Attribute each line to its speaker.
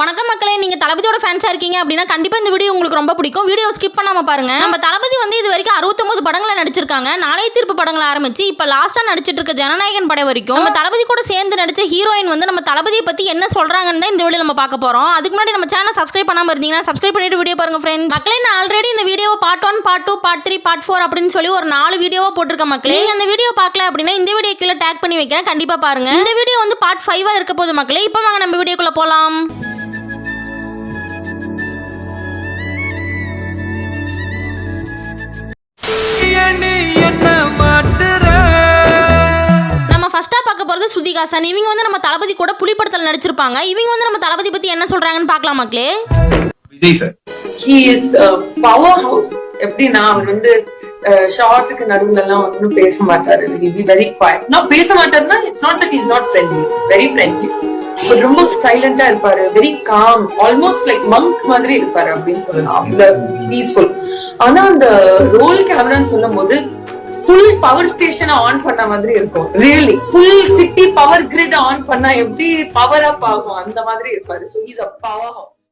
Speaker 1: வணக்கம் மக்களே, நீங்க தளபதியோட ஃபேன்ஸா இருக்கீங்க அப்படின்னா கண்டிப்பா இந்த வீடியோ உங்களுக்கு ரொம்ப பிடிக்கும். வீடியோ ஸ்கிப் பண்ணாம பாருங்க. நம்ம தளபதி வந்து இது வரைக்கும் 69 படங்களை நடிச்சிருக்காங்க. நாளைய தீர்ப்பு படங்களை ஆரம்பிச்சு இப்ப லாஸ்டா நடிச்சிட்டு இருக்க ஜனநாயகன் படம் வரைக்கும் நம்ம தளபதி கூட சேர்ந்து நடிச்ச ஹீரோயின் வந்து நம்ம தளபதியை பத்தி என்ன சொல்றாங்கன்னு தான் இந்த வீடியோ நம்ம பார்க்க போறோம். அதுக்கு முன்னாடி நம்ம சேனல் சப்ஸ்கிரைப் பண்ணாம இருந்தீங்கன்னா சப்ஸ்கிரைப் பண்ணிட்டு வீடியோ பாருங்க ஃப்ரெண்ட்ஸ். மக்களே, நான் ஆல்ரெடி இந்த video part 1, part 2, part 3, part 4 அப்படின்னு சொல்லி ஒரு 4 வீடியோவா போட்டிருக்கேன் மக்களே. நீங்க இந்த வீடியோ பார்க்கல அப்படின்னா இந்த வீடியோ கீழே டேக் பண்ணி வைக்கிறேன், கண்டிப்பா பாருங்க. இந்த வீடியோ வந்து பார்ட் 5 இருக்க போகுது மக்களே. இப்போ வாங்க நம்ம வீடியோக்குள்ள போலாம். நம்ம ஃபர்ஸ்டா பார்க்க போறது ஸ்ருதிஹாசன். இவங்க வந்து நம்ம தளபதி கூட புலி படத்துல நடிச்சிருப்பாங்க. இவங்க வந்து நம்ம தளபதி பத்தி என்ன சொல்றாங்கன்னு பார்க்கலாம் மக்களே.
Speaker 2: Vijay sir,
Speaker 3: he is a powerhouse. எப்படின்னா அவர் வந்து ஷார்ட்டுக்கு நடுவுல எல்லாம் ஒன்னும் பேச மாட்டாரு. he be very quiet. நான் பேச மாட்டாருன்னா it's not that he is not friendly, very friendly. But ரொம்ப சைலண்டா இருப்பாரு, very com, almost like monk மாதிரி இருப்பாரு அப்படின்னு சொல்லலாம். அவ்வளவு பீஸ்ஃபுல். ஆனா அந்த ரோல் கேமரான்னு சொல்லும் போது ஃபுல் பவர் ஸ்டேஷனை ஆன் பண்ண மாதிரி இருக்கும். Really full city power grid on பண்ணா எப்படி பவர் அப் ஆகும் அந்த மாதிரி இருப்பாரு. So he's a powerhouse.